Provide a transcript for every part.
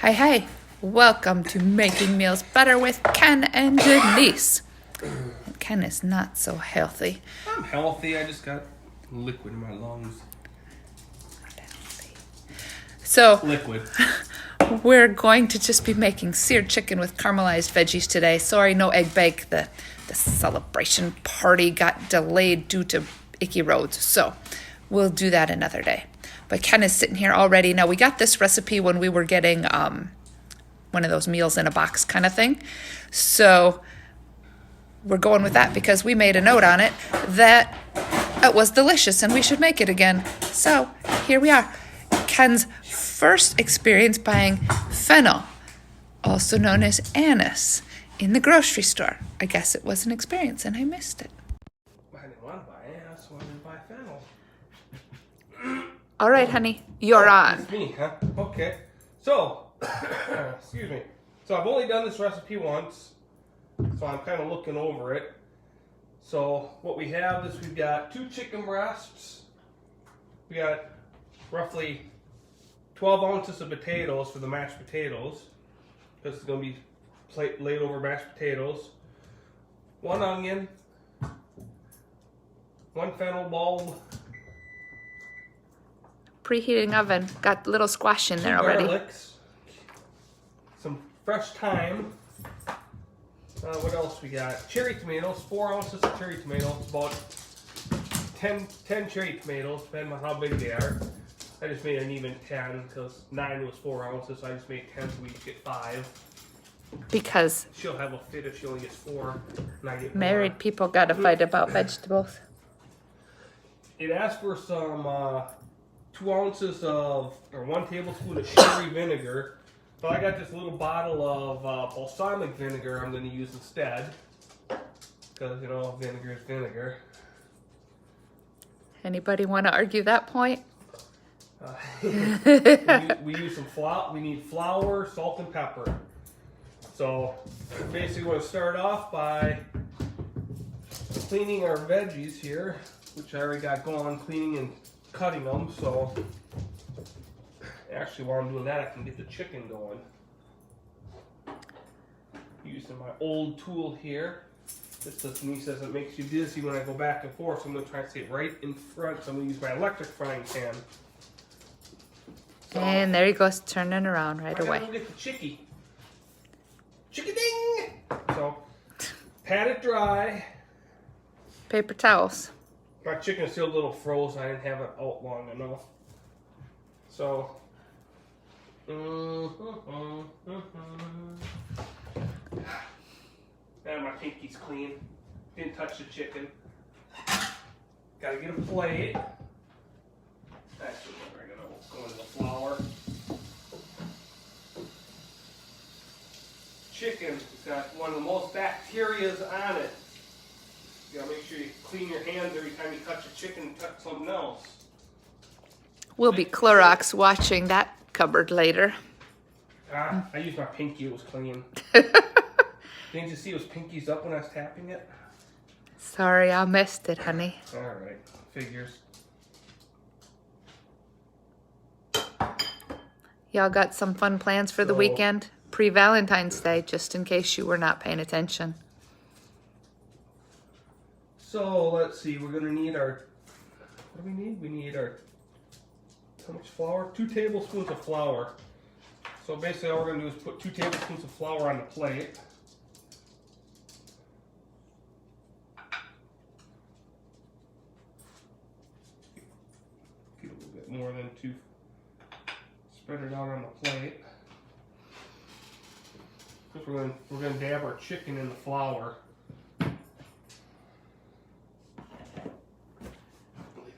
Hi, hi. Welcome to Making Meals Better with Ken and Denise. And Ken is not so healthy. I'm healthy. I just got liquid in my lungs. So Liquid. we're going to just be making seared chicken with caramelized veggies today. Sorry, no egg bake. The celebration party got delayed due to icky roads. So we'll do that another day. But Ken is sitting here already. Now, we got this recipe when we were getting one of those meals in a box kind of thing. So we're going with that because we made a note on it that it was delicious and we should make it again. So here we are. Ken's first experience buying fennel, also known as anise, in the grocery store. I guess it was an experience and I missed it. I didn't want to buy anise, so I didn't buy fennel. All right, honey, you're on. It's me, huh? Okay. So, excuse me. So I've only done this recipe once, so I'm kind of looking over it. So what we have is we've got 2 chicken breasts. We got roughly 12 ounces of potatoes for the mashed potatoes, because it's going to be laid over mashed potatoes. 1 onion, 1 fennel bulb, Preheating oven. Got a little squash in there 2 already. garlics, some fresh thyme. What else we got? Cherry tomatoes, 4 ounces of cherry tomatoes, about 10 cherry tomatoes, depending on how big they are. I just made an even 10 because 9 was 4 ounces, so I just made 10 so we get 5. Because She'll have a fit if she only gets 4, and I get married more. people got to fight about vegetables. It asks for some 2 ounces of, or 1 tablespoon of sherry vinegar. So I got this little bottle of balsamic vinegar I'm going to use instead. Because, you know, vinegar is vinegar. Anybody want to argue that point? We use some flour. We need flour, salt, and pepper. So basically we're going to start off by cleaning our veggies here, which I already got going, cleaning and cutting them. So actually while I'm doing that, I can get the chicken going. Using my old tool here. This to me says it makes you dizzy when I go back and forth, so I'm going to try and stay right in front. So I'm going to use my electric frying pan. So, And there he goes, turning around right away. I gotta go get the chickie. Chickie ding! So, pat it dry. Paper towels. My chicken is still a little frozen. I didn't have it out long enough. So, and my pinky's clean. Didn't touch the chicken. Gotta get a plate. Actually, we're gonna go into the flour. Chicken has got one of the most bacterias on it. You gotta make sure you clean your hands every time you touch a chicken and touch something else. We'll be Clorox watching that cupboard later. I used my pinky, it was clean. Didn't you see it was pinkies up when I was tapping it? Sorry, I missed it, honey. Alright, figures. Y'all got some fun plans for the weekend? Pre-Valentine's Day, just in case you were not paying attention. So, let's see, we're gonna need our, what do we need? We need our, how much flour? 2 tablespoons of flour. So basically all we're gonna do is put 2 tablespoons of flour on the plate. Get a little bit more than 2. Spread it out on the plate. First we're gonna dab our chicken in the flour. Leave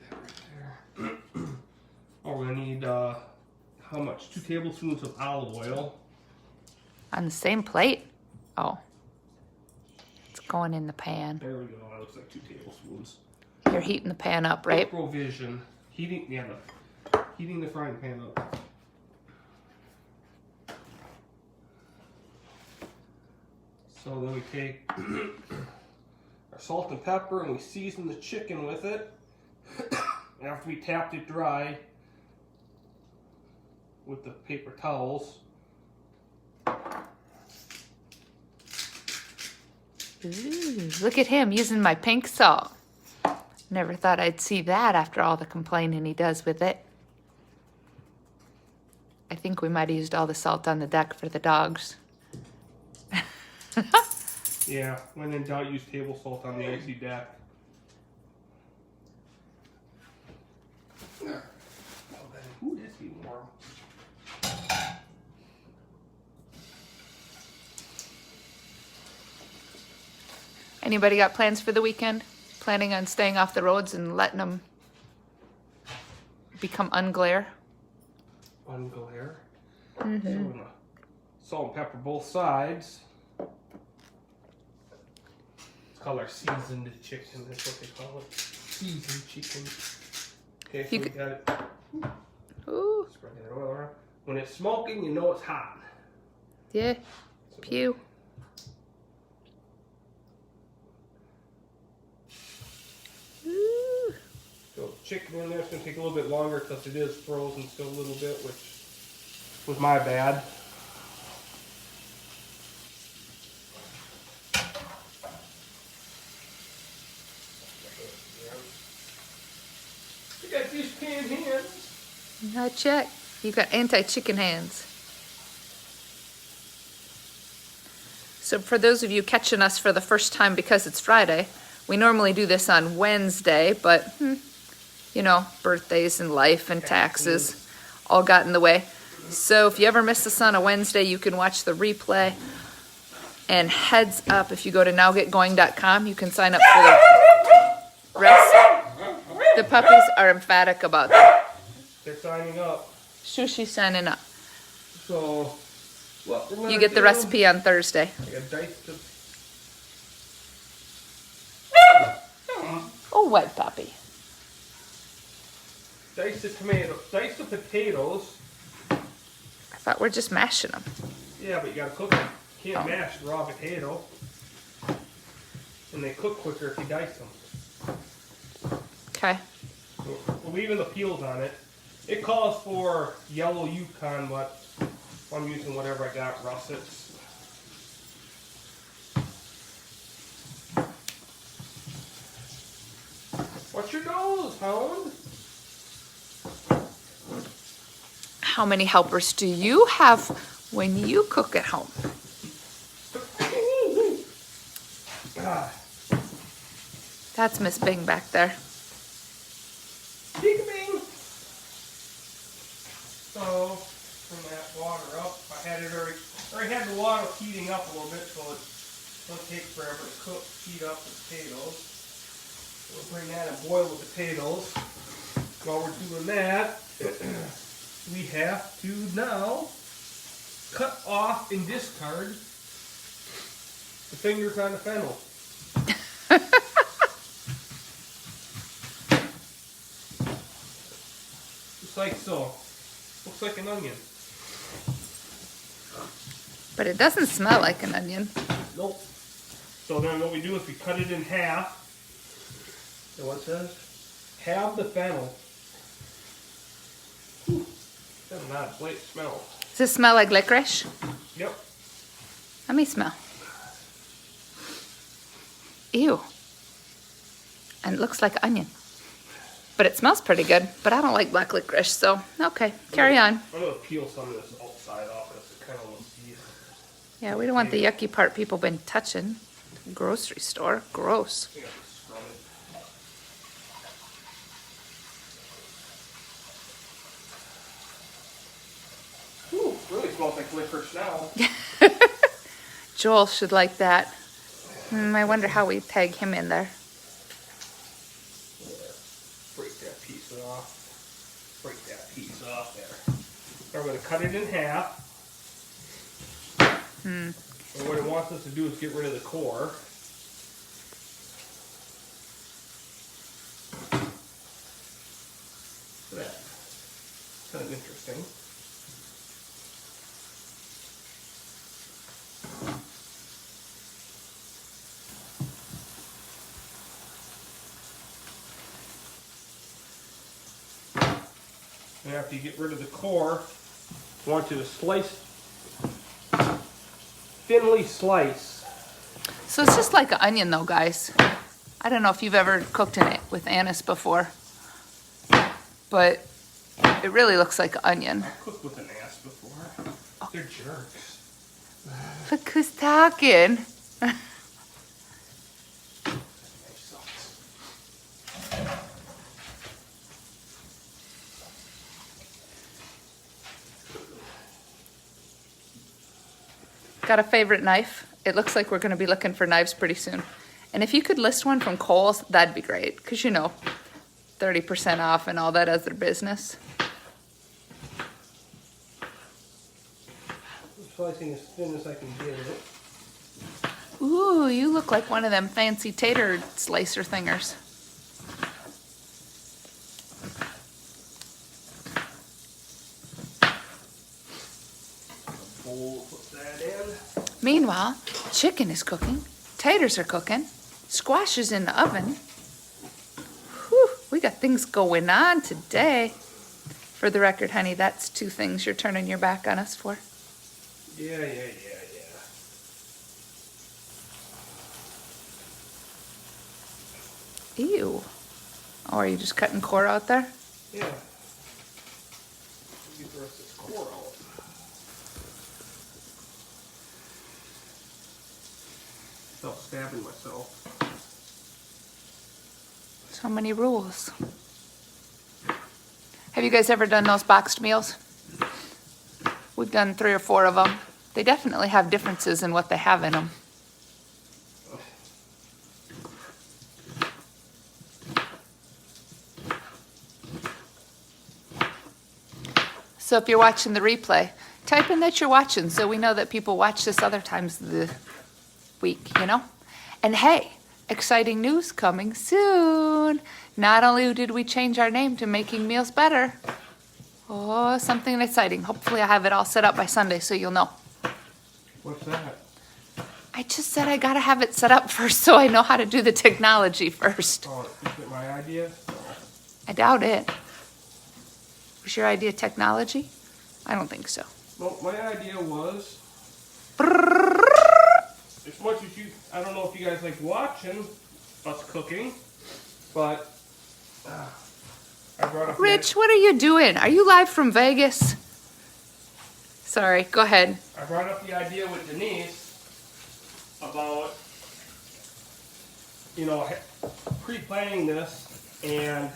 that right there. Oh, we're gonna need how much? 2 tablespoons of olive oil. On the same plate? Oh. It's going in the pan. There we go. That looks like 2 tablespoons. You're heating the pan up, right? Provision. Heating the frying pan up. So then we take our salt and pepper and we season the chicken with it. After we tapped it dry with the paper towels, Ooh, look at him using my pink salt. Never thought I'd see that after all the complaining he does with it. I think we might have used all the salt on the deck for the dogs. Yeah, when in doubt, use table salt on the icy deck. Ooh, this be warm. Anybody got plans for the weekend? Planning on staying off the roads and letting them become unglare? Unglare. So I'm gonna salt and pepper both sides. It's called our seasoned chicken. That's what they call it. Seasoned chicken. Okay, so we got it. Ooh. Spread that oil around. When it's smoking, you know it's hot. Yeah. So Pew. Ooh. So chicken in there. It's gonna take a little bit longer because it is frozen still a little bit, which was my bad. You got these pan hands. Not yet. You got anti-chicken hands. So for those of you catching us for the first time because it's Friday, we normally do this on Wednesday, but, you know, birthdays and life and taxes all got in the way. So if you ever miss us on a Wednesday, you can watch the replay. And heads up, if you go to nowgetgoing.com, you can sign up for the rest. The puppies are emphatic about that. They're signing up. Shushi's signing up. So, what we're gonna You get the do- recipe on Thursday. I got diced the Oh, white puppy. dice the tomato, dice the potatoes. I thought we're just mashing them. Yeah, but you gotta cook them. You can't mash the raw potato. And they cook quicker if you dice them. Okay. We're leaving the peels on it. It calls for yellow Yukon, but I'm using whatever I got, russets. What's your nose, Hound? How many helpers do you have when you cook at home? Ah, That's Miss Bing back there. peekabing. So, turn that water up. I had it already had the water heating up a little bit, so it won't take forever to cook, heat up the potatoes. We'll bring that and boil the potatoes. While we're doing that, we have to now cut off and discard the fingers on the fennel. Just like so. Looks like an onion. But it doesn't smell like an onion. Nope. So then what we do is we cut it in half. So what it says? Halve the fennel. Whew. That's not a great smell. Does it smell like licorice? Yep. Let me smell. Ew. And it looks like onion. But it smells pretty good. But I don't like black licorice, so okay, carry on. I'm going to peel some of this outside off because it kind of looks easy. Yeah, we don't want the yucky part people been touching. Grocery store, gross. I got to scrub it. Ooh, really smells like licorice now. Joel should like that. I wonder how we peg him in there. Break that piece off. Break that piece off there. Now we're going to cut it in half. And what it wants us to do is get rid of the core. Look at that. Kind of interesting. And after you get rid of the core, I want you to slice, thinly slice. So it's just like an onion though, guys. I don't know if you've ever cooked in it with anise before, but it really looks like an onion. I've cooked with an ass before. Oh. They're jerks. Look who's talking. Got a favorite knife? It looks like we're going to be looking for knives pretty soon. And if you could list one from Kohl's, that'd be great. Because, you know, 30% off and all that other business. I'm slicing as thin as I can get it. Ooh, you look like one of them fancy tater slicer thingers. Bowl, put that in. Meanwhile, chicken is cooking, taters are cooking, squash is in the oven. Whew, we got things going on today. For the record, honey, that's 2 things you're turning your back on us for. Yeah. Ew. Oh, are you just cutting core out there? Yeah. Get the rest of this core out. Without stabbing myself. So many rules. Have you guys ever done those boxed meals? We've done 3 or 4 of them. They definitely have differences in what they have in them. So if you're watching the replay, type in that you're watching so we know that people watch this other times of the week, you know? And hey, exciting news coming soon. Not only did we change our name to Making Meals Better, oh, something exciting. Hopefully I have it all set up by Sunday so you'll know. What's that? I just said I gotta have it set up first so I know how to do the technology first. Oh, is it my idea? I doubt it. Was your idea technology? I don't think so. Well, my idea was, as much as you, I don't know if you guys like watching us cooking, but I brought up Rich, what are you doing? Are you live from Vegas? Sorry, go ahead. I brought up the idea with Denise about, you know, pre-planning this and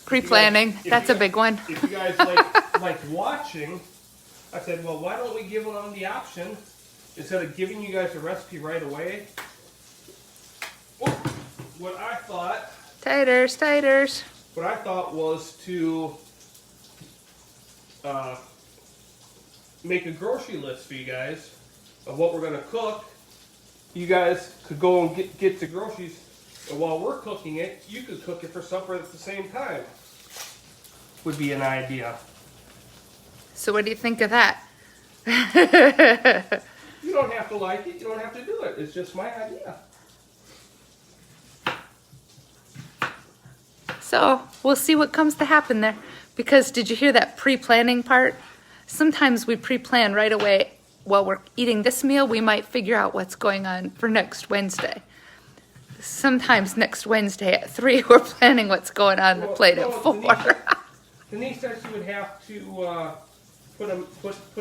Pre-planning, that's a big one. If you guys like watching, I said, well, why don't we give them the option instead of giving you guys the recipe right away? What I thought. Taters. What I thought was to make a grocery list for you guys of what we're gonna cook. You guys could go and get the groceries, and while we're cooking it, you could cook it for supper at the same time. Would be an idea. So what do you think of that? You don't have to like it. You don't have to do it. It's just my idea. So we'll see what comes to happen there. Because did you hear that pre-planning part? Sometimes we pre-plan right away. While we're eating this meal, we might figure out what's going on for next Wednesday. Sometimes next Wednesday at 3, we're planning what's going on the plate at 4. Denise said she would have to put a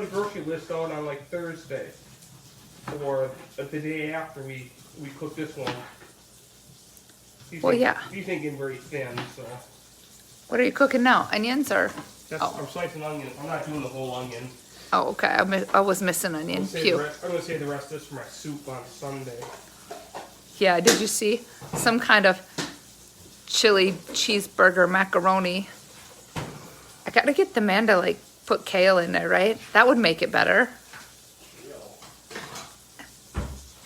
grocery list on like Thursday, or the day after we cook this one. He's thinking very thin, so. What are you cooking now? Onions or? I'm slicing onions. I'm not doing the whole onion. Oh, okay. I was missing onion. I'm going to save the rest of this for my soup on Sunday. Yeah, did you see? Some kind of chili cheeseburger macaroni. I gotta get the man to like put kale in there, right? That would make it better.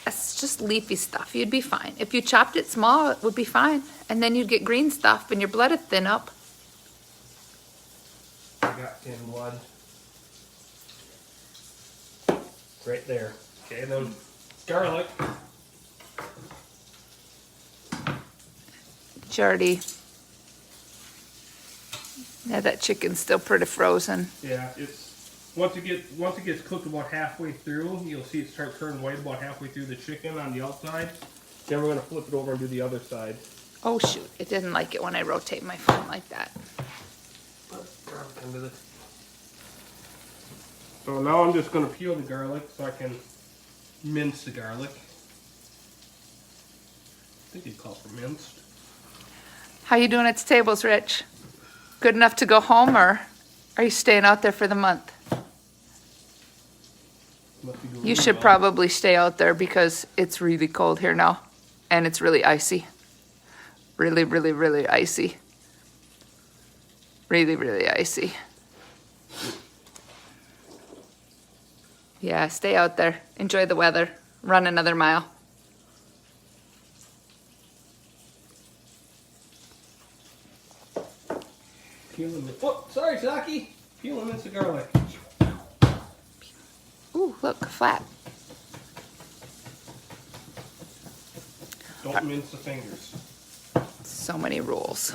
That's just leafy stuff. You'd be fine. If you chopped it small, it would be fine. And then you'd get green stuff and your blood would thin up. I got thin blood. Right there. Okay, then garlic. Jardy. Yeah, that chicken's still pretty frozen. Yeah, it's Once it gets cooked about halfway through, you'll see it start turning white about halfway through the chicken on the outside. Then we're going to flip it over and do the other side. Oh shoot, it didn't like it when I rotate my phone like that. So now I'm just going to peel the garlic so I can mince the garlic. I think you call for minced. How you doing at the tables, Rich? Good enough to go home, or are you staying out there for the month? You should probably stay out there because it's really cold here now. And it's really icy. Really, really, really icy. Really, really icy. Yeah, stay out there. Enjoy the weather. Run another mile. Peeling the... Oh, sorry, Saki. Peeling mince the garlic. Ooh, look, flat. Don't mince the fingers. So many rules.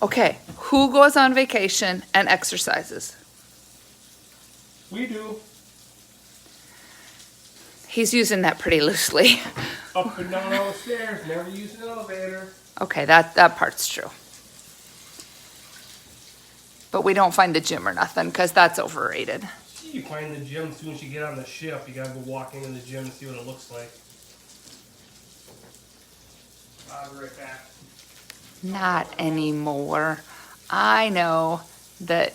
Okay, who goes on vacation and exercises? We do. He's using that pretty loosely. Up and down all the stairs. Never use an elevator. Okay, that part's true. But we don't find the gym or nothing because that's overrated. You find the gym as soon as you get on the ship. You gotta go walk into the gym and see what it looks like. I'll be right back. Not anymore. I know that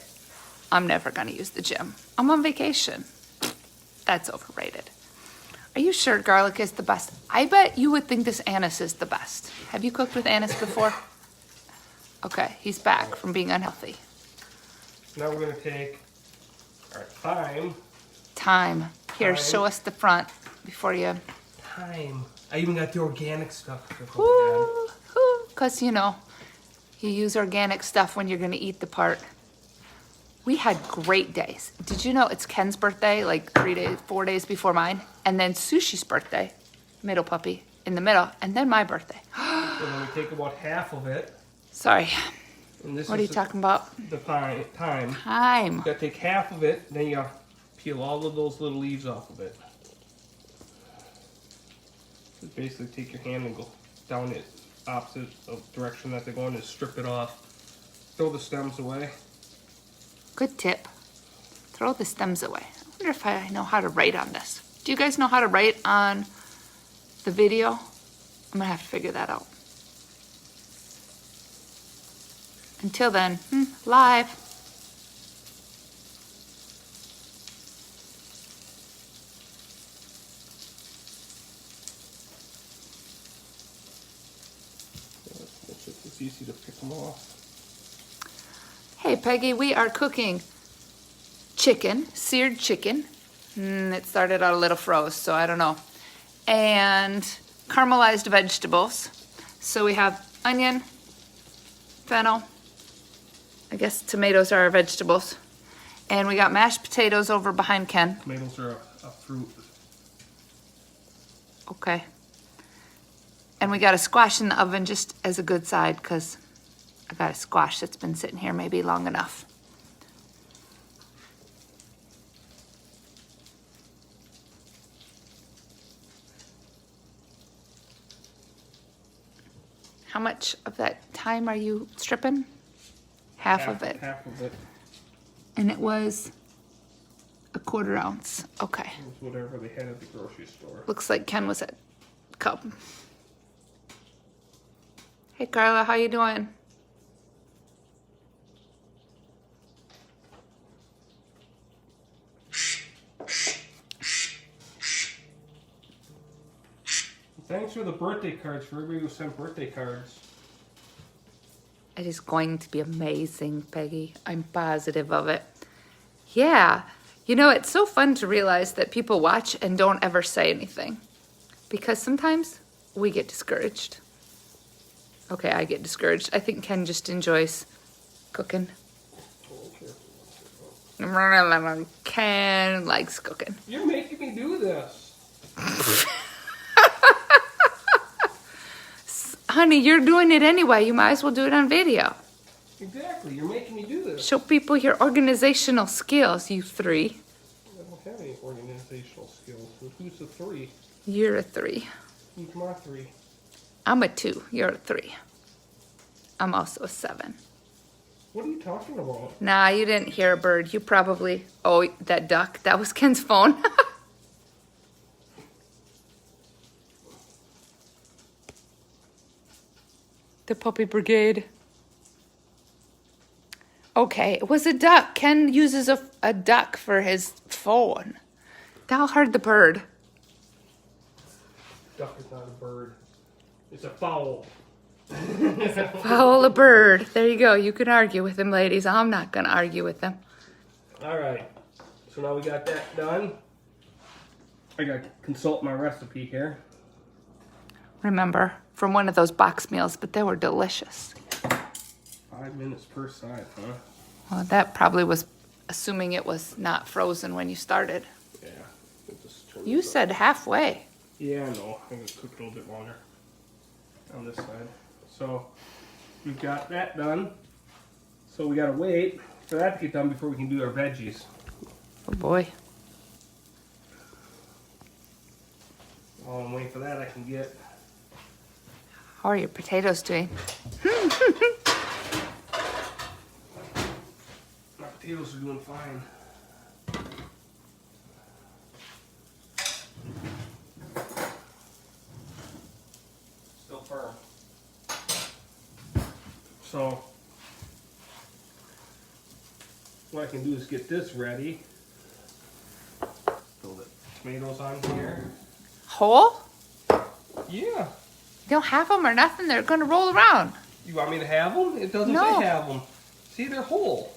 I'm never going to use the gym. I'm on vacation. That's overrated. Are you sure garlic is the best? I bet you would think this anise is the best. Have you cooked with anise before? Okay, he's back from being unhealthy. Now we're going to take our thyme. Here, Thyme. show us the front before you... Thyme. I even got the organic stuff. Because, you know, you use organic stuff when you're going to eat the part. We had great days. Did you know it's Ken's birthday, like 4 days before mine? And then Sushi's birthday, middle puppy, in the middle. And then my birthday. So then we take about half of it. Sorry. And this What are you talking about? The thyme. Thyme. You gotta take half of it, then you gotta peel all of those little leaves off of it. Just basically take your hand and go down the opposite direction that they're going and strip it off. Throw the stems away. Good tip. Throw the stems away. I wonder if I know how to write on this. Do you guys know how to write on the video? I'm gonna have to figure that out. Until then, live. It's easy to pick them off. Hey Peggy, we are cooking chicken, seared chicken. It started out a little froze, so I don't know. And caramelized vegetables. So we have onion, fennel, I guess tomatoes are our vegetables. And we got mashed potatoes over behind Ken. Tomatoes are a fruit. Okay. And we got a squash in the oven just as a good side because I got a squash that's been sitting here maybe long enough. How much of that thyme are you stripping? Half of it. Half of it. And it was a 1/4 ounce. Okay. It was whatever they had at the grocery store. Looks like Ken was at Cub. Hey Carla, how you doing? Thanks for the birthday cards for everybody who sent birthday cards. It is going to be amazing, Peggy. I'm positive of it. Yeah. You know, it's so fun to realize that people watch and don't ever say anything. Because sometimes we get discouraged. Okay, I get discouraged. I think Ken just enjoys cooking. Ken likes cooking. You're making me do this. Honey, you're doing it anyway. You might as well do it on video. Exactly. You're making me do this. Show people your organizational skills, you three. I don't have any organizational skills. Who's the 3? You're a 3. Who's my 3? I'm a 2. You're a 3. I'm also a 7. What are you talking about? Nah, you didn't hear a bird. You probably... Oh, that duck. That was Ken's phone. The puppy brigade. Okay, it was a duck. Ken uses a duck for his phone. Thou heard the bird. Duck is not a bird. It's a fowl. Fowl a bird. There you go. You can argue with him, ladies. I'm not going to argue with them. All right. So now we got that done. I got to consult my recipe here. Remember, from one of those box meals, but they were delicious. 5 minutes per side, huh? Well, that probably was assuming it was not frozen when you started. Yeah. You said halfway. Yeah, no. I'm going to cook it a little bit longer on this side. So we've got that done. So we got to wait for that to get done before we can do our veggies. Oh boy. While I'm waiting for that, I can get... How are your potatoes doing? My potatoes are doing fine. Still firm. So, what I can do is get this ready. Throw the tomatoes on here. Whole? Yeah. You don't have them or nothing? They're going to roll around. You want me to have them? It doesn't No. say have them. See, they're whole.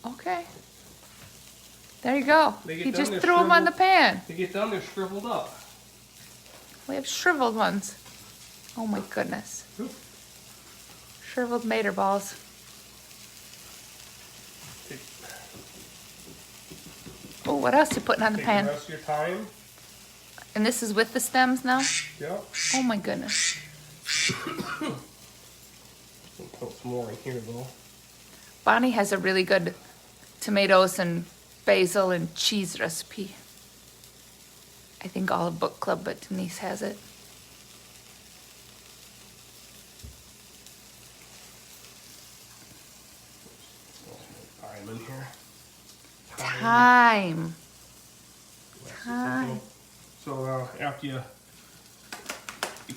Okay. There you go. They get You done, just they're threw them on the shriveled. pan. They get done, they're shriveled up. We have shriveled ones. Oh my goodness. Oop. Shriveled mater balls. Take, Oh, what else you putting on the take pan? the rest of your time. And this is with the stems now? Yep. Oh my goodness. We'll put some more in here though. Bonnie has a really good tomatoes and basil and cheese recipe. I think all of book club, but Denise has it. Thyme in here. Time. Time. So after you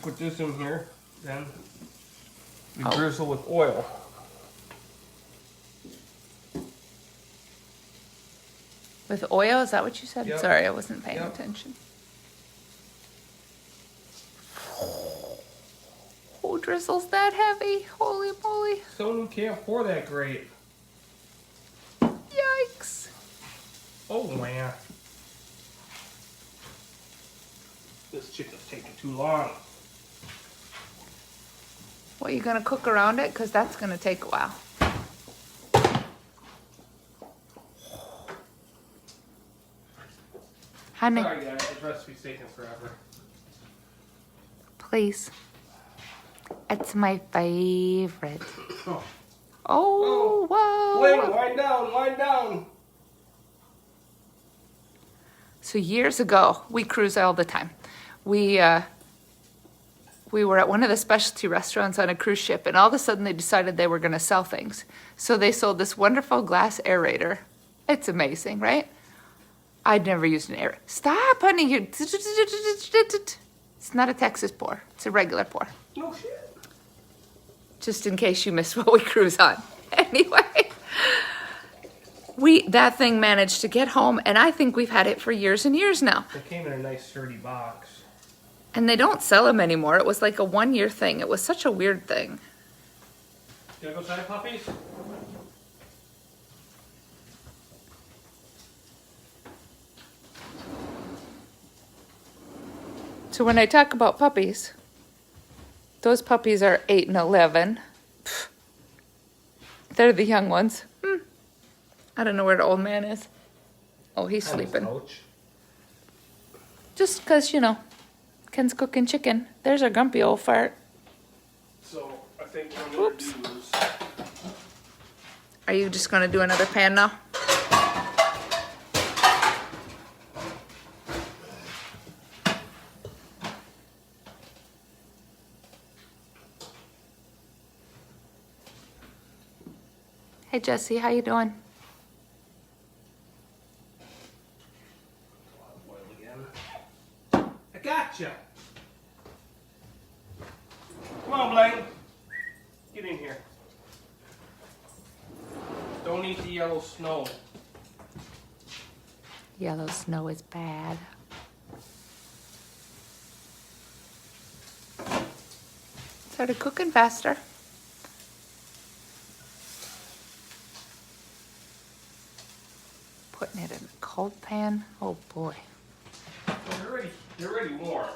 put this in here, then we drizzle with oil. With oil, is that what you said? Yep. Sorry, I wasn't paying Yep. attention. Who drizzles that heavy? Holy moly. Someone who can't pour that great. Yikes. Oh man. This chicken's taking too long. What, you gonna cook around it? Because that's gonna take a while. Honey, Sorry guys, this recipe's taking forever. please. It's my favorite. Oh. Oh, whoa. Wait, wind down, wind down. So years ago, we cruise all the time. We were at one of the specialty restaurants on a cruise ship, and all of a sudden they decided they were going to sell things. So they sold this wonderful glass aerator. It's amazing, right? I'd never used an aerator. Stop, honey. It's not a Texas pour. It's a regular pour. No shit. Just in case you missed what we cruise on. Anyway, that thing managed to get home, and I think we've had it for years and years now. It came in a nice sturdy box. And they don't sell them anymore. It was like a 1-year thing. It was such a weird thing. You wanna go side puppies? So when I talk about puppies, those puppies are 8 and 11. Pfft. They're the young ones. I don't know where the old man is. Oh, he's sleeping. Ouch. Just because, Ken's cooking chicken. There's our grumpy old fart. So I think what I'm gonna Oops. do is Are you just gonna do another pan now? Hey Jesse, how you doing? Oil again. I gotcha. Come on, Blaine. Get in here. Don't eat the yellow snow. Yellow snow is bad. Started cooking faster. Putting it in a cold pan. Oh boy. They're already warm.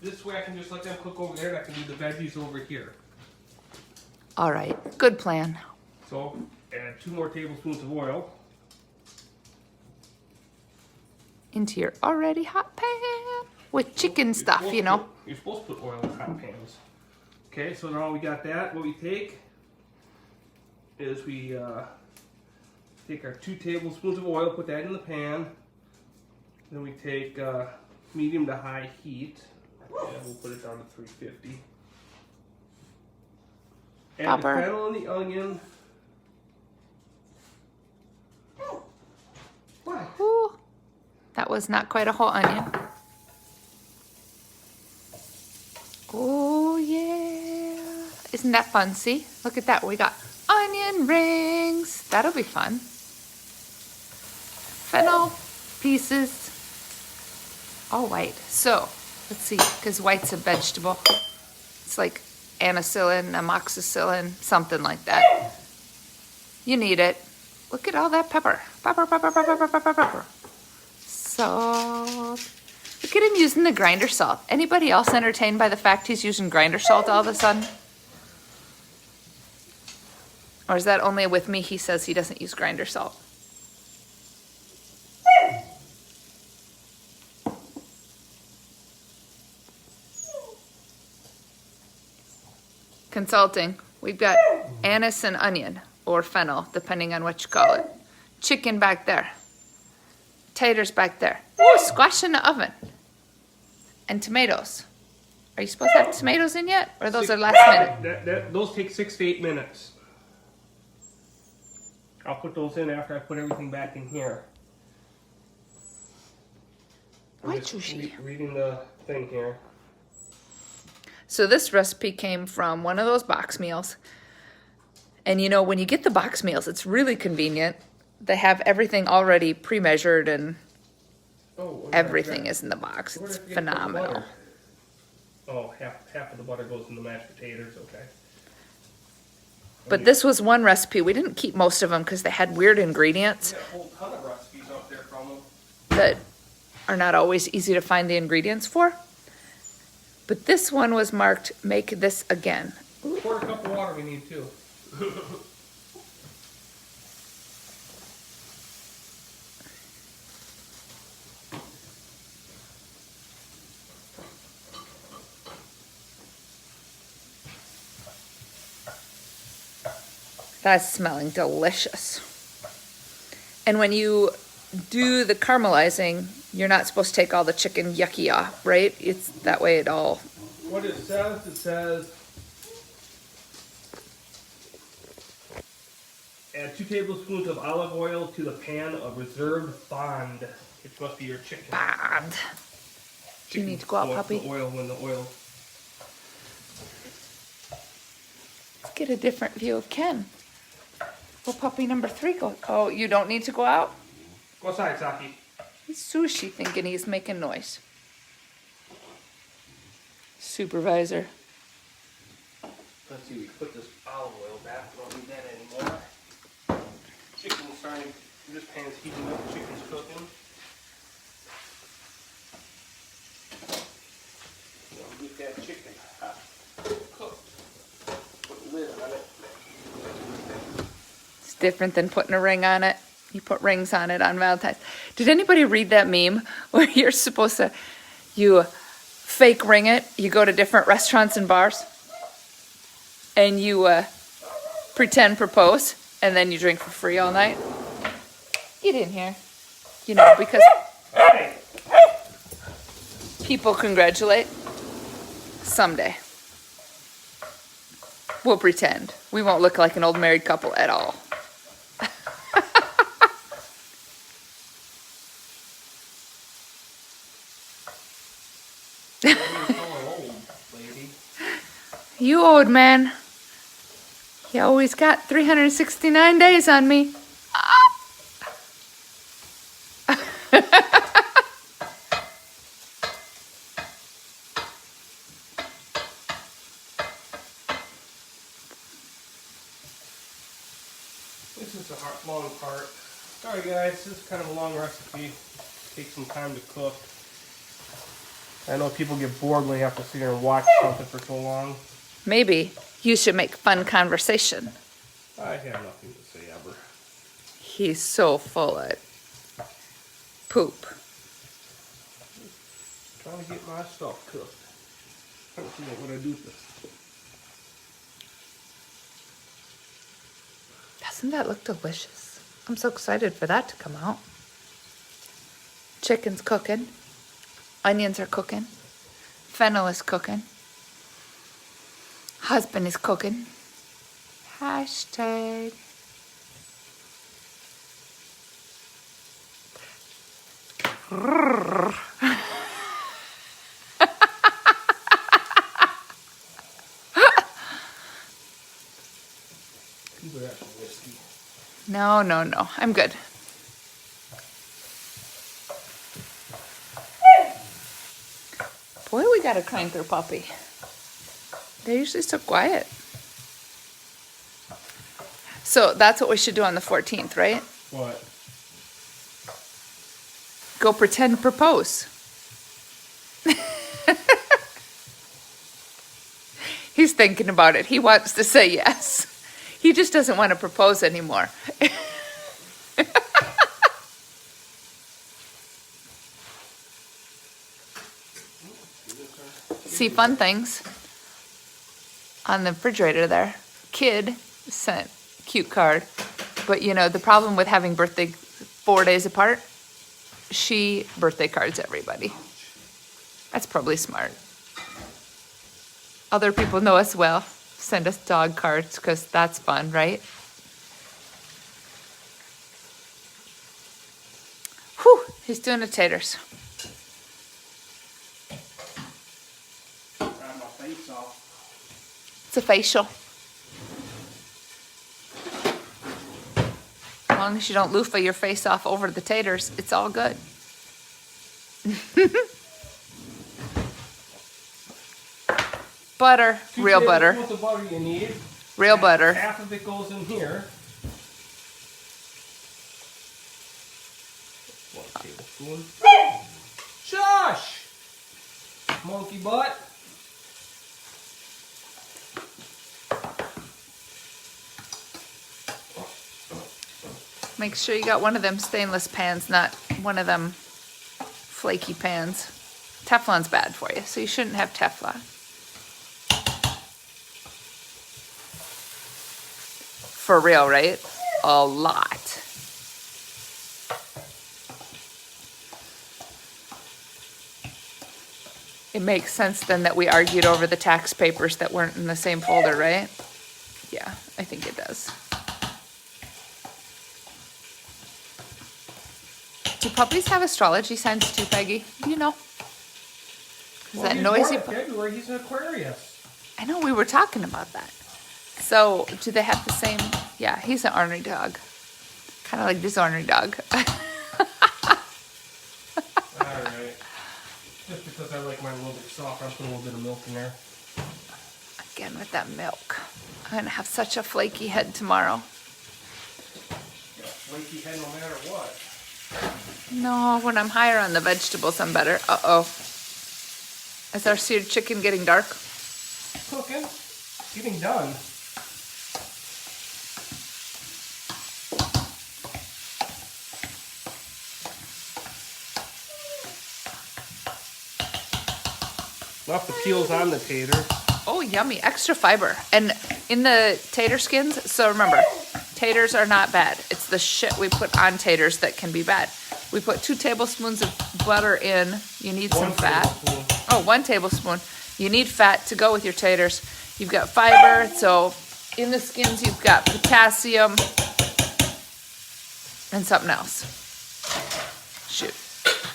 This way I can just let them cook over there and I can do the veggies over here. All right, good plan. So add 2 more tablespoons of oil. Into your already hot pan with chicken stuff, you know. You're supposed to put oil in hot pans. Okay, so now we got that. What we take is we take our 2 tablespoons of oil, put that in the pan. Then we take medium to high heat, and we'll put it down to 350. Add the fennel and the onion. What? Ooh, that was not quite a whole onion. Oh yeah. Isn't that fun? See? Look at that. We got onion rings. That'll be fun. Fennel pieces. All white. So, let's see, because white's a vegetable. It's like amoxicillin, amoxicillin, something like that. You need it. Look at all that pepper. Pepper, pepper, pepper, pepper, pepper, pepper. Salt. Look at him using the grinder salt. Anybody else entertained by the fact he's using grinder salt all of a sudden? Or is that only with me he says he doesn't use grinder salt? Consulting. We've got anise and onion, or fennel, depending on what you call it. Chicken back there. Taters back there. Ooh, squash in the oven. And tomatoes. Are you supposed to have tomatoes in yet? Or those are last minute? Those take 6 to 8 minutes. I'll put those in after I put everything back in here. Why sushi? Reading the thing here. So this recipe came from one of those box meals. And you know, when you get the box meals, it's really convenient. They have everything already pre-measured and everything is in the box. It's phenomenal. Oh, half of the butter goes in the mashed potatoes, okay. But this was one recipe. We didn't keep most of them because they had weird ingredients. We got a whole ton of recipes out there from them that are not always easy to find the ingredients for. But this one was marked, make this again. Pour a cup of water we need too. That's smelling delicious. And when you do the caramelizing, you're not supposed to take all the chicken yucky off, right? It's that way it all. What it says add 2 tablespoons of olive oil to the pan of reserved bond, which must be your chicken. Bond. Do you need to go out, puppy? The oil. Let's get a different view of Ken. Well, puppy number 3 go. Oh, you don't need to go out? Go outside, Saki. He's sushi thinking he's making noise. Supervisor. Let's see, we put this olive oil back. We don't need that anymore. Chicken's starting, this pan's heating up, chicken's cooking. Now get that chicken hot, cooked. Put the lid on it. It's different than putting a ring on it. You put rings on it on Valentine's. Did anybody read that meme where you're supposed to, you fake ring it, you go to different restaurants and bars, and you pretend propose? and then you drink for free all night. Get in here. You know, because people congratulate. Someday. We'll pretend. We won't look like an old married couple at all. You old man. You always got 369 days on me. This is the long part. Sorry guys, this is kind of a long recipe. Takes some time to cook. I know people get bored when you have to sit here and watch something for so long. Maybe you should make fun conversation. I have nothing to say ever. He's so full of poop. Trying to get my stuff cooked. I don't forget what I do with this. Doesn't that look delicious? I'm so excited for that to come out. Chicken's cooking. Onions are cooking. Fennel is cooking. Husband is cooking. Hashtag. No, no, no. I'm good. Boy, we got a cranker puppy. They're usually so quiet. So that's what we should do on the 14th, right? What? Go pretend propose. He's thinking about it. He wants to say yes. He just doesn't want to propose anymore. See, fun things on the refrigerator there. Kid sent cute card, but you know the problem with having birthday 4 days apart, she birthday cards everybody. That's probably smart. Other people know us well. Send us dog cards because that's fun, right? Whew, he's doing the taters. It's a facial. As long as you don't loofah your face off over the taters, it's all good. Butter, real butter. What the butter you need. Real butter. Half of it goes in here. 1 tablespoon. Shush! Monkey butt. Make sure you got one of them stainless pans, not one of them flaky pans. Teflon's bad for you, so you shouldn't have Teflon. For real, right? A lot. It makes sense then that we argued over the tax papers that weren't in the same folder, right? Yeah, I think it does. Do puppies have astrology signs too, Peggy? Do you know? Is that noisy? February, he's an Aquarius. I know, we were talking about that. So, do they have the same? Yeah, he's an ornery dog. Kind of like this ornery dog. Alright. Just because I like mine a little bit softer, I'm putting a little bit of milk in there. Again with that milk. I'm going to have such a flaky head tomorrow. Yeah, flaky head no matter what. No, when I'm higher on the vegetables, I'm better. Uh-oh. Is our seared chicken getting dark? Cooking. Getting done. Left the peels on the tater. Oh, yummy. Extra fiber. And in the tater skins, so remember, Taters are not bad. It's the shit we put on taters that can be bad. We put 2 tablespoons of butter in. You need some fat. Oh, 1 tablespoon. You need fat to go with your taters. You've got fiber, so in the skins you've got potassium and something else. Shoot.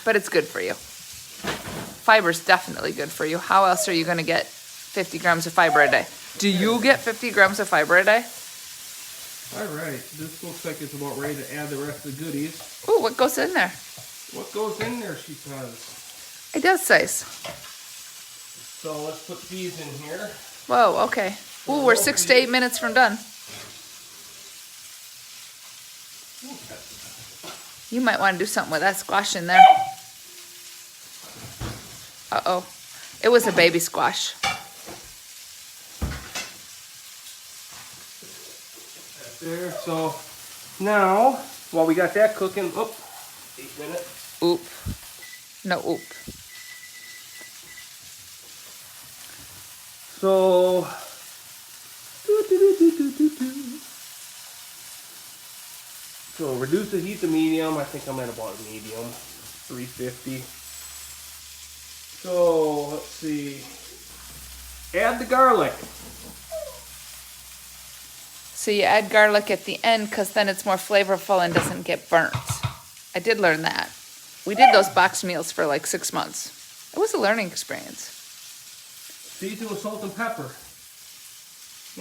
But it's good for you. Fiber's definitely good for you. How else are you going to get 50 grams of fiber a day? Do you get 50 grams of fiber a day? All right, this looks like it's about ready to add the rest of the goodies. Ooh, what goes in there? What goes in there, she says. It does say. So let's put these in here. Whoa, okay. Ooh, we're 6 to 8 minutes from done. You might want to do something with that squash in there. Uh-oh. It was a baby squash. There, so now, while we got that cooking, 8 minutes. Oop. No oop. So, so reduce the heat to medium. I think I'm at about medium, 350. So, let's see. Add the garlic. So you add garlic at the end because then it's more flavorful and doesn't get burnt. I did learn that. We did those box meals for like 6 months. It was a learning experience. Season with salt and pepper.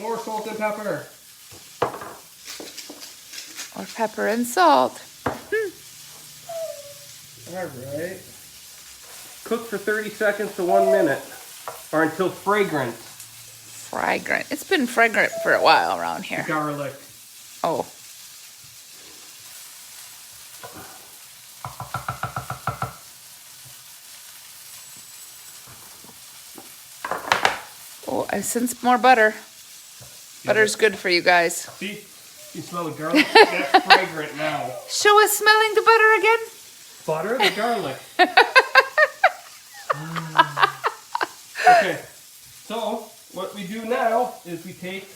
More salt and pepper. Or pepper and salt. Alright. Cook for 30 seconds to 1 minute. Or until fragrant. Fragrant. It's been fragrant for a while around here. Garlic. Oh. Oh, I sense more butter. Butter's good for you guys. See? You smell the garlic? That's fragrant now. Show us smelling the butter again. Butter, the garlic. Okay, so what we do now is we take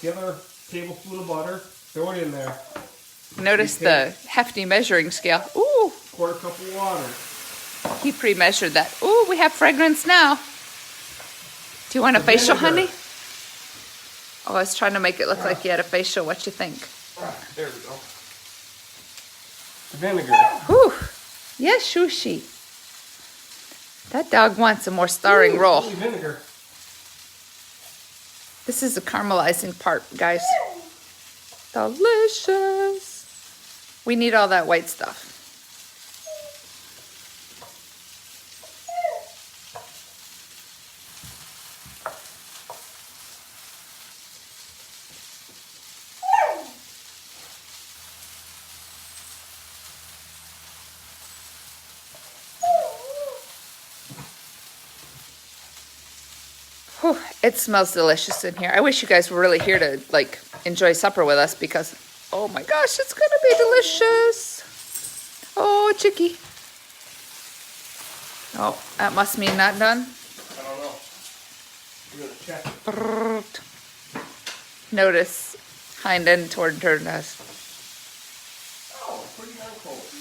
the other tablespoon of butter, throw it in there. Notice the hefty measuring scale. Ooh, Quarter cup of water. he pre-measured that. Ooh, we have fragrance now. Do you want a facial, vinegar. honey? Oh, I was trying to make it look like you had a facial. What you think? There we go. The vinegar. Whew. Yes, Shushi. That dog wants a more starring role. Holy vinegar. This is the caramelizing part, guys. Delicious. We need all that white stuff. Whew, it smells delicious in here. I wish you guys were really here to like enjoy supper with us because, oh my gosh, it's gonna be delicious. Oh, chickie. Oh, that must mean not done. I don't know. We're gonna check. Brrrt. Notice hind end toward us. Oh, pretty darn close.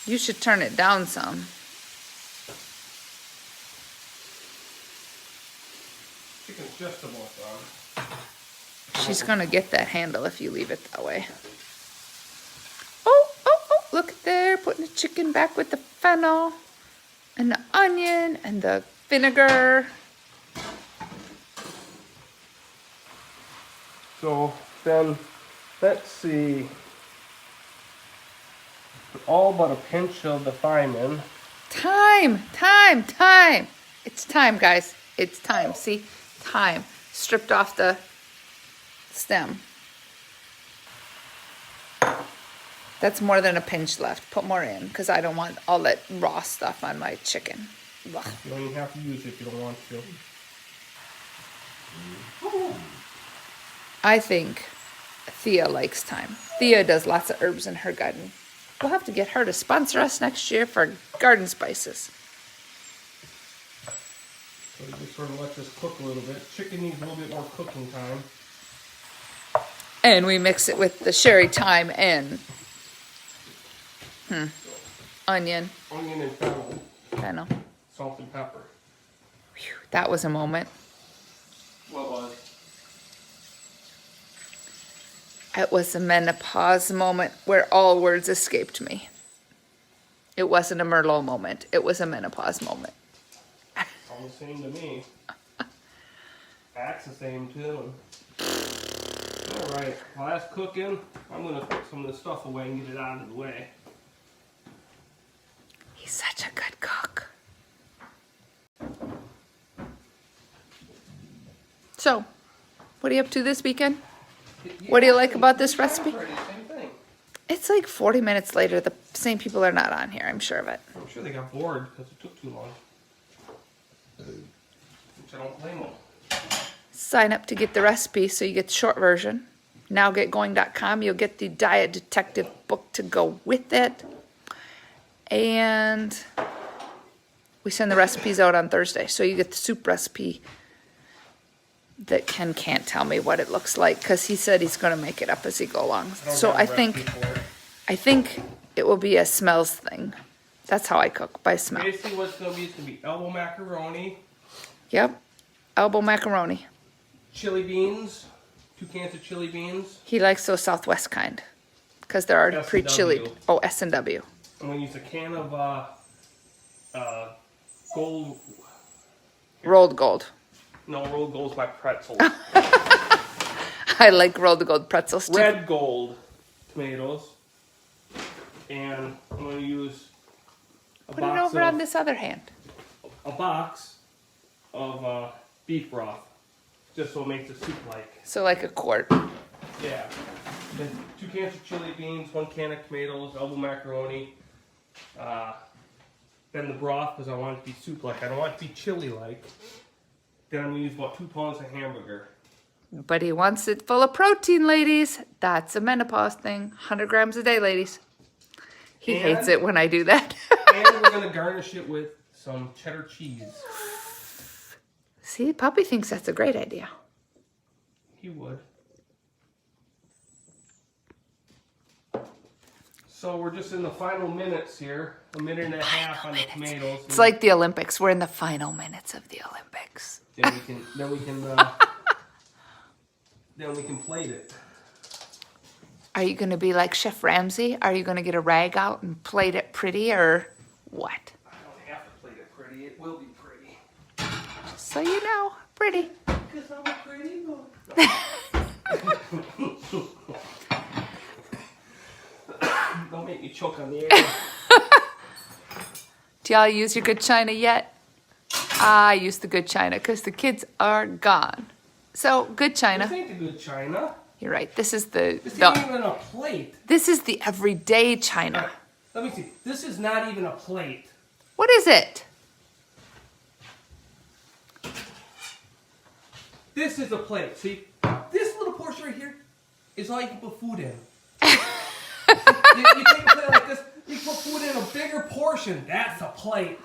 You should turn it down some. Chicken's just about done. She's gonna get that handle if you leave it that way. Oh, look at there, putting the chicken back with the fennel and the onion and the vinegar. So then, let's see. All but a pinch of the thyme. Time. It's time, guys. It's time. See? Time. Stripped off the stem. That's more than a pinch left. Put more in because I don't want all that raw stuff on my chicken. Ugh. You don't even have to use it if you don't want to. I think Thea likes thyme. Thea does lots of herbs in her garden. We'll have to get her to sponsor us next year for garden spices. So we just sort of let this cook a little bit. Chicken needs a little bit more cooking time. And we mix it with the sherry thyme and onion. Onion and fennel. Fennel. Salt and pepper. Whew, that was a moment. What was? It was a menopause moment where all words escaped me. It wasn't a Merlot moment. It was a menopause moment. All the same to me. Acts the same too. Alright, while that's cooking, I'm going to put some of this stuff away and get it out of the way. He's such a good cook. So, what are you up to this weekend? What do you like about this recipe? Same thing. It's like 40 minutes later. The same people are not on here, I'm sure of it. I'm sure they got bored because it took too long. Which I don't blame them. Sign up to get the recipe so you get the short version. Nowgetgoing.com. You'll get the Diet Detective book to go with it. And we send the recipes out on Thursday. So you get the soup recipe that Ken can't tell me what it looks like because he said he's going to make it up as he go along. So I think it will be a smells thing. That's how I cook, by smell. Basically what it's going to be elbow macaroni. Yep. Elbow macaroni. Chili beans. 2 cans of chili beans. He likes those Southwest kind because they're already pre-chilied. Oh, S&W. I'm going to use a can of gold. Rolled gold. No, rolled gold's my pretzels. I like rolled gold pretzels too. Red gold tomatoes. And I'm going to use a Put it over on this other hand. a box of beef broth. Just so it makes it soup-like. So like a quart. Yeah. Then 2 cans of chili beans, 1 can of tomatoes, elbow macaroni. Then the broth, because I want it to be soup-like. I don't want it to be chili-like. Then I'm going to use about 2 pounds of hamburger. But he wants it full of protein, ladies. That's a menopause thing. 100 grams a day, ladies. He hates it when I do that. And we're going to garnish it with some cheddar cheese. See, Puppy thinks that's a great idea. He would. So we're just in the final minutes here. A minute and a half on the tomatoes. It's like the Olympics. We're in the final minutes of the Olympics. Then we can plate it. Are you going to be like Chef Ramsay? Are you going to get a rag out and plate it pretty or what? I don't have to plate it pretty. It will be pretty. So you know, pretty. Because I'm a pretty boy. Don't make me choke on the air. Do y'all use your good china yet? I use the good china because the kids are gone. So, good china. This ain't the good china. You're right. This is the... This ain't even a plate. This is the everyday china. Let me see. This is not even a plate. What is it? This is a plate. See, this little portion right here is all you can put food in. you take a plate like this, you put food in a bigger portion. That's a plate.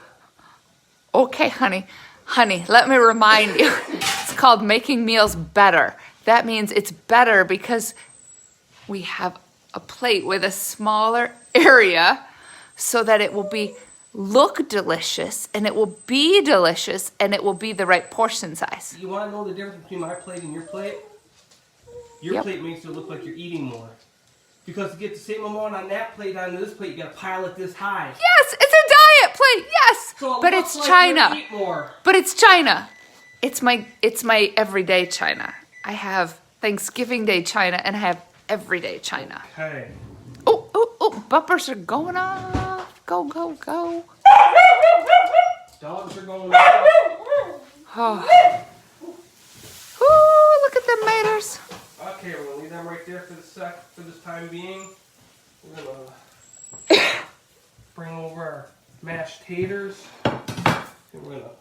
Okay, honey. Honey, let me remind you. It's called making meals better. That means it's better because we have a plate with a smaller area so that it will look delicious and it will be delicious and it will be the right portion size. You want to know the difference between my plate and your plate? Your plate makes it look like you're eating more. Because to get the same amount on that plate onto this plate, you got to pile it this high. Yes, it's a diet plate. Yes, so but it's like China. Eat more. But it's China. It's my everyday China. I have Thanksgiving Day China and I have everyday China. Okay. Oh, bumpers are going off. Go, go, go. Dogs are going off. Oh. Ooh, look at them maters. Okay, we're gonna leave them right there for this time being. We're gonna bring over our mashed taters. And we're gonna.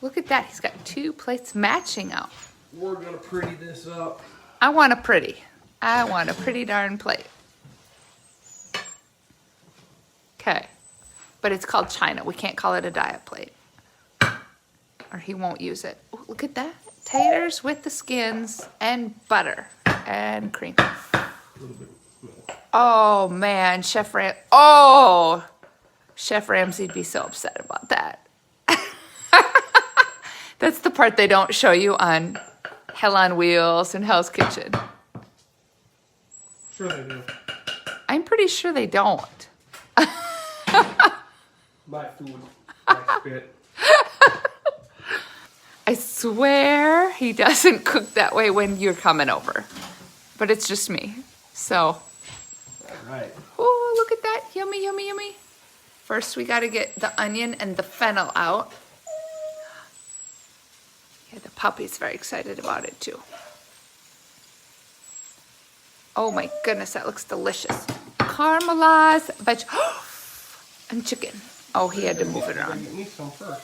Look at that. He's got 2 plates matching out. We're gonna pretty this up. I want a pretty darn plate. Okay, but it's called China. We can't call it a diet plate. All or he won't use it. Ooh, look at that. Taters with the skins and butter and cream. A little bit more. Oh, man. Chef Ramsay'd be so upset about that. That's the part they don't show you on Hell on Wheels and Hell's Kitchen. Sure they do. I'm pretty sure they don't. My food, my spit. I swear he doesn't cook that way when you're coming over. But it's just me. So, All right. oh, look at that. Yummy, yummy, yummy. First, we got to get the onion and the fennel out. Yeah, the puppy's very excited about it, too. Oh, my goodness, that looks delicious. Caramelized veg and chicken. Oh, he had to move it around. Get me some first.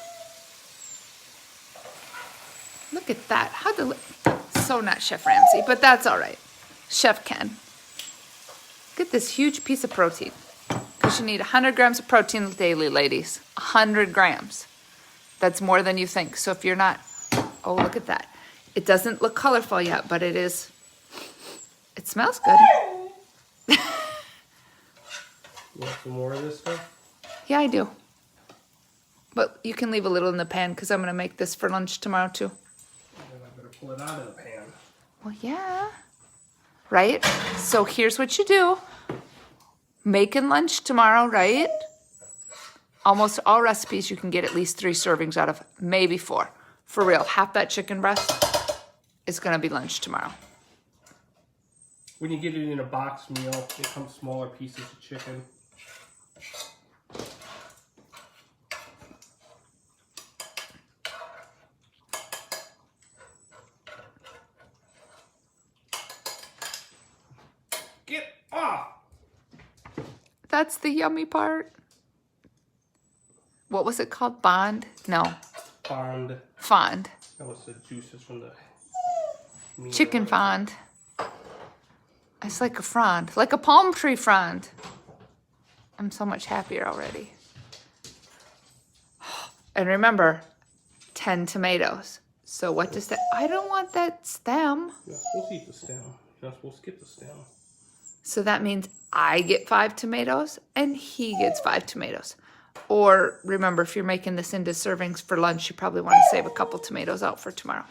Look at that. So not Chef Ramsay, but that's all right. Chef Ken. Look at this huge piece of protein. Because you need 100 grams of protein daily, ladies. 100 grams. That's more than you think. So if you're not... Oh, look at that. It doesn't look colorful yet, but it is... It smells good. You want some more of this stuff? Yeah, I do. But you can leave a little in the pan because I'm going to make this for lunch tomorrow, too. And then I better pull it out of the pan. Well, yeah. Right? So here's what you do. Making lunch tomorrow, right? Almost all recipes you can get at least 3 servings out of, maybe 4. For real, half that chicken breast is going to be lunch tomorrow. When you get it in a box meal, it comes smaller pieces of chicken. Get off! That's the yummy part. What was it called? Bond? No. Fond. Fond. That was the juices from the meat. Chicken fond. It's like a frond. Like a palm tree frond. I'm so much happier already. And remember, 10 tomatoes. So what does that... I don't want that stem. You're not supposed to eat the stem. You're not supposed to skip the stem. So that means I get 5 tomatoes and he gets 5 tomatoes. Or remember, if you're making this into servings for lunch, you probably want to save a couple tomatoes out for tomorrow.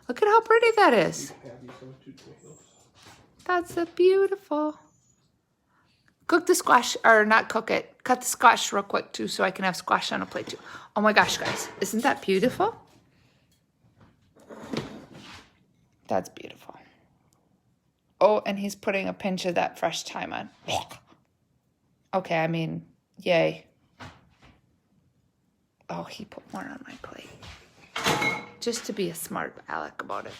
Look at how pretty that is. You can have these other 2 tomatoes. That's a beautiful. Cook the squash, or not cook it. Cut the squash real quick too, so I can have squash on a plate too. Oh my gosh, guys, isn't that beautiful? That's beautiful. Oh, and he's putting a pinch of that fresh thyme on. Okay, I mean, yay. Oh, he put more on my plate. Just to be a smart aleck about it.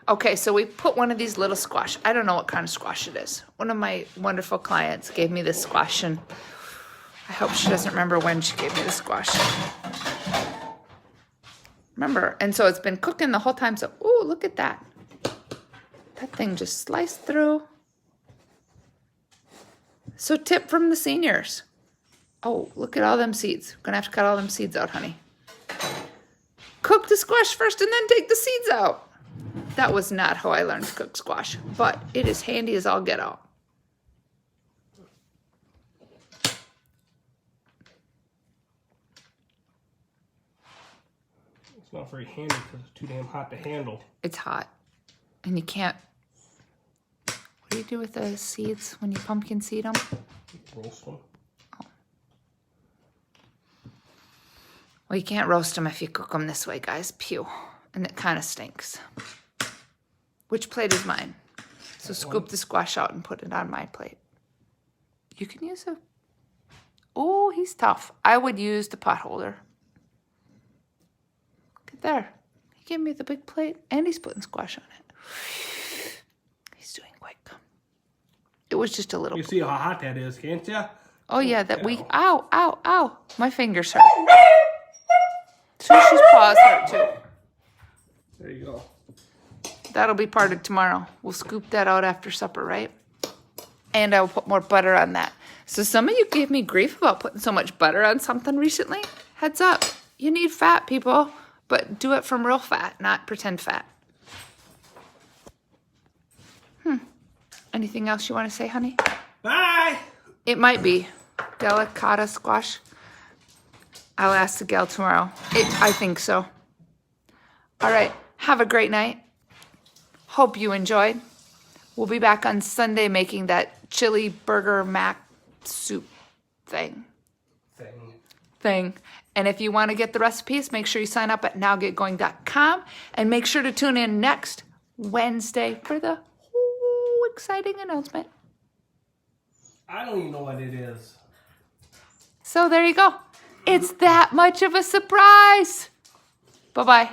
Okay, so we put one of these little squash. I don't know what kind of squash it is. One of my wonderful clients gave me this squash, and I hope she doesn't remember when she gave me the squash. Remember, and so it's been cooking the whole time, so, ooh, look at that. That thing just sliced through. So tip from the seniors. Oh, look at all them seeds. Gonna have to cut all them seeds out, honey. Cook the squash first and then take the seeds out. That was not how I learned to cook squash, but it is handy as all get out. It's not very handy because it's too damn hot to handle. It's hot, and you can't. What do you do with the seeds when you pumpkin seed them? Roast them. Well, you can't roast them if you cook them this way, guys. Pew. And it kind of stinks. Which plate is mine? So scoop the squash out and put it on my plate. You can use a... Oh, he's tough. I would use the pot holder. Look at there. He gave me the big plate, and he's putting squash on it. He's doing quick. It was just a little... You see how hot that is, can't you? Oh, yeah, that we... Ow, ow, ow. My fingers hurt. Sushi's paws hurt, too. There you go. That'll be parted tomorrow. We'll scoop that out after supper, right? And I will put more butter on that. So some of you gave me grief about putting so much butter on something recently. Heads up. You need fat, people. But do it from real fat, not pretend fat. Anything else you want to say, honey? Bye! It might be delicata squash. I'll ask the gal tomorrow. I think so. All right. Have a great night. Hope you enjoyed. We'll be back on Sunday making that chili burger mac soup thing. And if you want to get the recipes, make sure you sign up at nowgetgoing.com and make sure to tune in next Wednesday for the whole exciting announcement. I don't even know what it is. So there you go. It's that much of a surprise. Bye-bye.